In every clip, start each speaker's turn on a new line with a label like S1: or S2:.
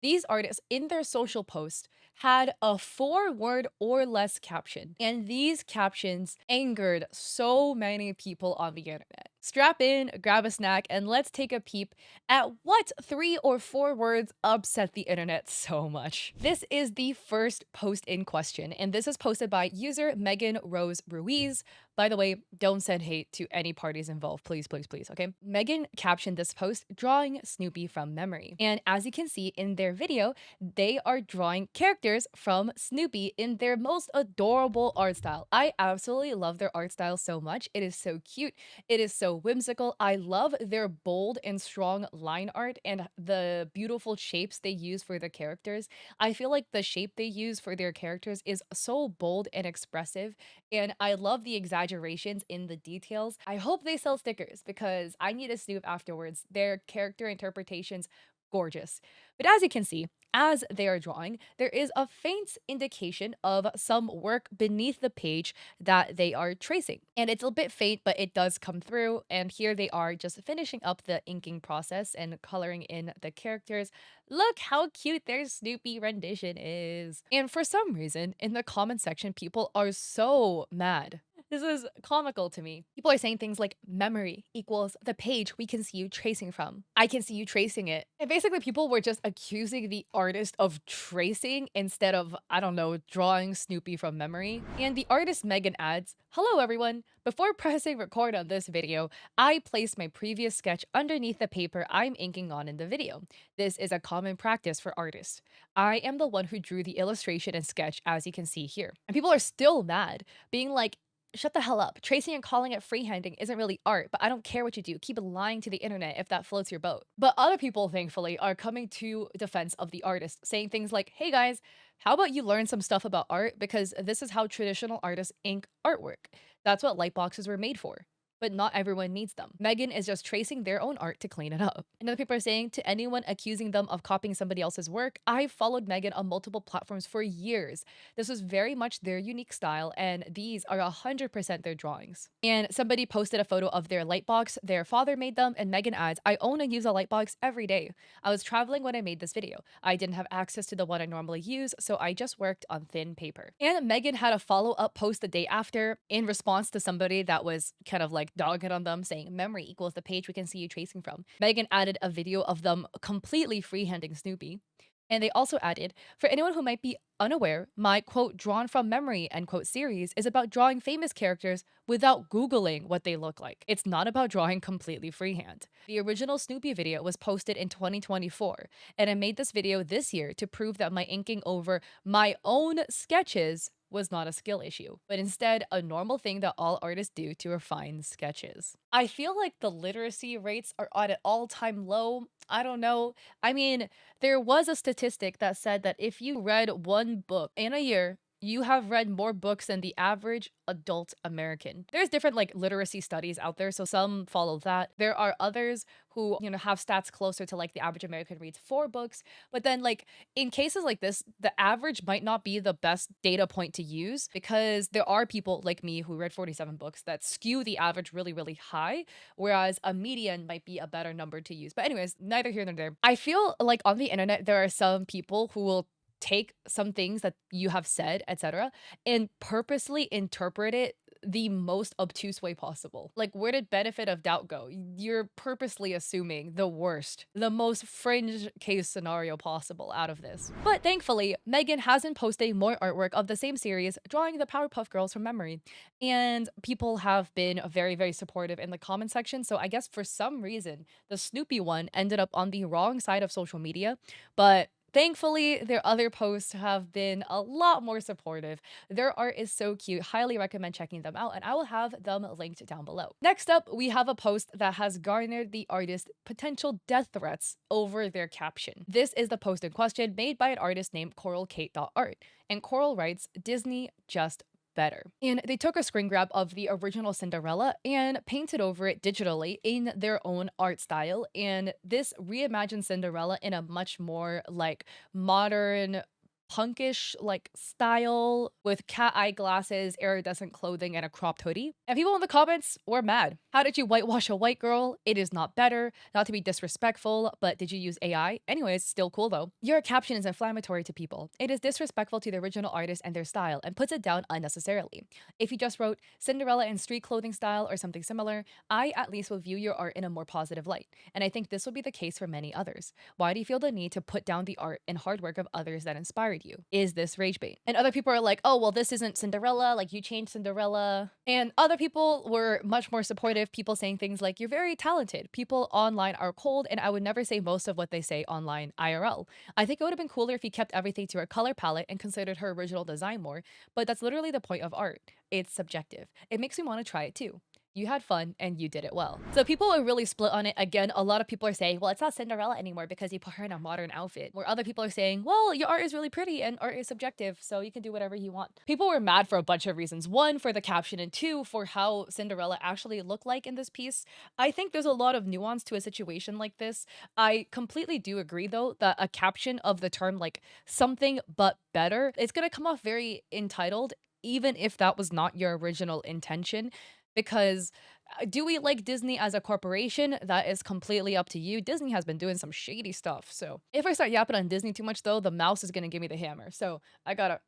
S1: These artists in their social post had a 4 word or less caption, and these captions angered so many people on the internet. Strap in, grab a snack, and let's take a peep at what 3 or 4 words upset the internet so much. This is the first post in question, and this is posted by user Megan Rose Ruiz. By the way, don't send hate to any parties involved, please, please, please, okay? Megan captioned this post, drawing Snoopy from memory. And as you can see in their video, they are drawing characters from Snoopy in their most adorable art style. I absolutely love their art style so much. It is so cute. It is so whimsical. I love their bold and strong line art and the beautiful shapes they use for their characters. I feel like the shape they use for their characters is so bold and expressive, and I love the exaggerations in the details. I hope they sell stickers because I need a snoop afterwards. Their character interpretations, gorgeous. But as you can see, as they are drawing, there is a faint indication of some work beneath the page that they are tracing. And it's a bit faint, but it does come through. And here they are just finishing up the inking process and coloring in the characters. Look how cute their Snoopy rendition is. And for some reason, in the comment section, people are so mad. This is comical to me. People are saying things like memory equals the page we can see you tracing from. I can see you tracing it. And basically, people were just accusing the artist of tracing instead of, I don't know, drawing Snoopy from memory. And the artist Megan adds, "Hello everyone. Before pressing record on this video, I placed my previous sketch underneath the paper I'm inking on in the video. This is a common practice for artists. I am the one who drew the illustration and sketch as you can see here." And people are still mad, being like, shut the hell up. Tracing and calling it freehanding isn't really art, but I don't care what you do. Keep lying to the internet if that floats your boat. But other people, thankfully, are coming to defense of the artist, saying things like, hey guys, how about you learn some stuff about art? Because this is how traditional artists ink artwork. That's what light boxes were made for. But not everyone needs them. Megan is just tracing their own art to clean it up. And other people are saying to anyone accusing them of copying somebody else's work, I've followed Megan on multiple platforms for years. This was very much their unique style, and these are 100% their drawings. And somebody posted a photo of their lightbox their father made them, and Megan adds, I own and use a lightbox every day. I was traveling when I made this video. I didn't have access to the one I normally use, so I just worked on thin paper. And Megan had a follow-up post the day after in response to somebody that was kind of like dogging on them, saying memory equals the page we can see you tracing from. Megan added a video of them completely freehanding Snoopy. And they also added, for anyone who might be unaware, my quote, drawn from memory, end quote, series is about drawing famous characters without Googling what they look like. It's not about drawing completely freehand. The original Snoopy video was posted in 2024, and I made this video this year to prove that my inking over my own sketches was not a skill issue, but instead a normal thing that all artists do to refine sketches. I feel like the literacy rates are at an all-time low. I don't know. I mean, there was a statistic that said that if you read one book in a year, you have read more books than the average adult American. There's different like literacy studies out there, so some follow that. There are others who, have stats closer to like the average American reads 4 books, but then like in cases like this, the average might not be the best data point to use because there are people like me who read 47 books that skew the average really, really high, whereas a median might be a better number to use. But anyways, neither here nor there. I feel like on the internet, there are some people who will take some things that you have said, etc., and purposely interpret it the most obtuse way possible. Like, where did benefit of doubt go? You're purposely assuming the worst, the most fringe case scenario possible out of this. But thankfully, Megan has been posting more artwork of the same series, drawing the Powerpuff Girls from memory. And people have been very, very supportive in the comment section. So I guess for some reason, the Snoopy one ended up on the wrong side of social media. But thankfully, their other posts have been a lot more supportive. Their art is so cute. Highly recommend checking them out, and I will have them linked down below. Next up, we have a post that has garnered the artist potential death threats over their caption. This is the post in question, made by an artist named CoralKate.art, and Coral writes, Disney just better. And they took a screen grab of the original Cinderella and painted over it digitally in their own art style. And this reimagined Cinderella in a much more like modern punkish like style with cat eye glasses, iridescent clothing, and a cropped hoodie. And people in the comments were mad. How did you whitewash a white girl? It is not better. Not to be disrespectful, but did you use AI? Anyways, still cool though. Your caption is inflammatory to people. It is disrespectful to the original artist and their style and puts it down unnecessarily. If you just wrote Cinderella in street clothing style or something similar, I at least will view your art in a more positive light. And I think this will be the case for many others. Why do you feel the need to put down the art and hard work of others that inspired you? Is this rage bait? And other people are like, oh, well, this isn't Cinderella. Like, you changed Cinderella. And other people were much more supportive. People saying things like, you're very talented. People online are cold, and I would never say most of what they say online IRL. I think it would have been cooler if he kept everything to her color palette and considered her original design more, but that's literally the point of art. It's subjective. It makes me want to try it too. You had fun and you did it well. So people are really split on it. Again, a lot of people are saying, well, it's not Cinderella anymore because you put her in a modern outfit. Where other people are saying, well, your art is really pretty and art is subjective, so you can do whatever you want. People were mad for a bunch of reasons. One, for the caption, and two, for how Cinderella actually looked like in this piece. I think there's a lot of nuance to a situation like this. I completely do agree, though, that a caption of the term like something but better, it's gonna come off very entitled, even if that was not your original intention. Because do we like Disney as a corporation? That is completely up to you. Disney has been doing some shady stuff. So if I start yapping on Disney too much, though, the mouse is gonna give me the hammer. So I gotta.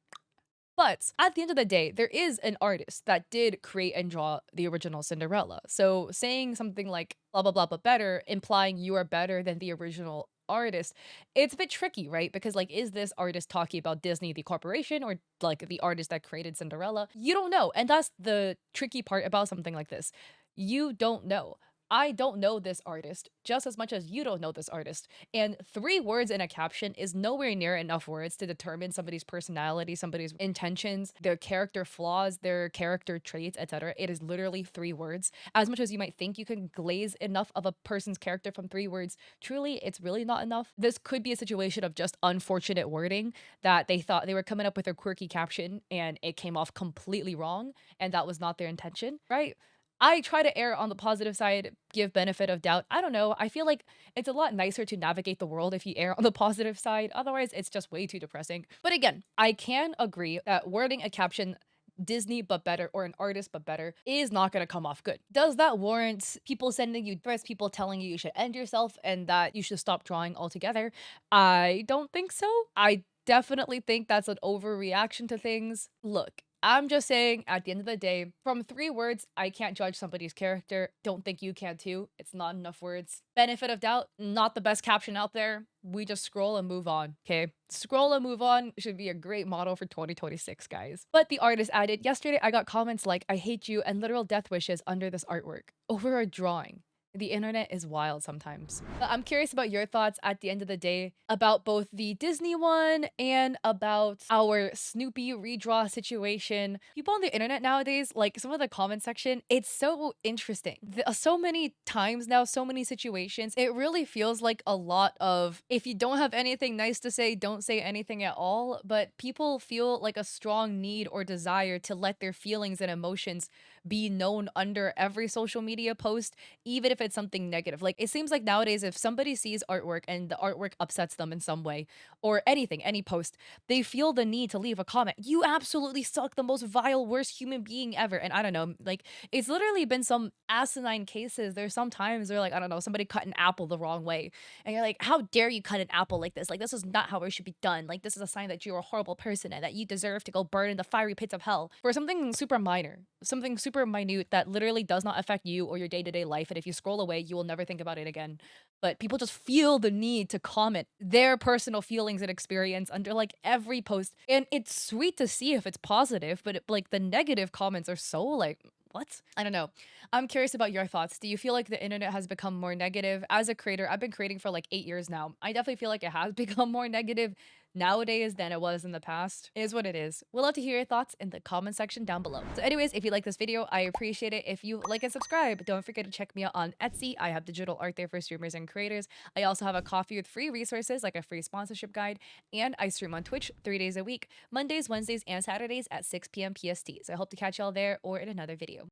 S1: But at the end of the day, there is an artist that did create and draw the original Cinderella. So saying something like blah blah blah but better, implying you are better than the original artist, it's a bit tricky, right? Because like, is this artist talking about Disney the corporation or like the artist that created Cinderella? You don't know. And that's the tricky part about something like this. You don't know. I don't know this artist just as much as you don't know this artist. And 3 words in a caption is nowhere near enough words to determine somebody's personality, somebody's intentions, their character flaws, their character traits, etc. It is literally 3 words. As much as you might think you can glaze enough of a person's character from 3 words, truly, it's really not enough. This could be a situation of just unfortunate wording that they thought they were coming up with a quirky caption and it came off completely wrong, and that was not their intention, right? I try to err on the positive side, give benefit of doubt. I don't know. I feel like it's a lot nicer to navigate the world if you err on the positive side. Otherwise, it's just way too depressing. But again, I can agree that wording a caption Disney but better or an artist but better is not going to come off good. Does that warrant people sending you threats, people telling you you should end yourself and that you should stop drawing altogether? I don't think so. I definitely think that's an overreaction to things. Look, I'm just saying, at the end of the day, from 3 words, I can't judge somebody's character. Don't think you can too. It's not enough words. Benefit of doubt, not the best caption out there. We just scroll and move on, okay? Scroll and move on should be a great motto for 2026, guys. But the artist added, yesterday I got comments like, I hate you, and literal death wishes under this artwork over a drawing. The internet is wild sometimes. But I'm curious about your thoughts at the end of the day about both the Disney one and about our Snoopy redraw situation. People on the internet nowadays, like some of the comment section, it's so interesting. So many times now, so many situations, it really feels like a lot of if you don't have anything nice to say, don't say anything at all. But people feel like a strong need or desire to let their feelings and emotions be known under every social media post, even if it's something negative. Like, it seems like nowadays, if somebody sees artwork and the artwork upsets them in some way, or anything, any post, they feel the need to leave a comment. You absolutely suck, the most vile, worst human being ever. And I don't know, like, it's literally been some asinine cases. There's some times they're like, I don't know, somebody cut an apple the wrong way. And you're like, how dare you cut an apple like this? Like, this is not how it should be done. Like, this is a sign that you're a horrible person and that you deserve to go burn in the fiery pits of hell for something super minor, something super minute that literally does not affect you or your day-to-day life. And if you scroll away, you will never think about it again. But people just feel the need to comment their personal feelings and experience under like every post. And it's sweet to see if it's positive, but like the negative comments are so like, what? I don't know. I'm curious about your thoughts. Do you feel like the internet has become more negative? As a creator, I've been creating for like 8 years now. I definitely feel like it has become more negative nowadays than it was in the past. It is what it is. We'd love to hear your thoughts in the comment section down below. So anyways, if you like this video, I appreciate it if you like and subscribe. Don't forget to check me out on Etsy. I have digital art there for streamers and creators. I also have a coffee with free resources like a free sponsorship guide, and I stream on Twitch 3 days a week, Mondays, Wednesdays, and Saturdays at 6 p.m. PST. So I hope to catch y'all there or in another video.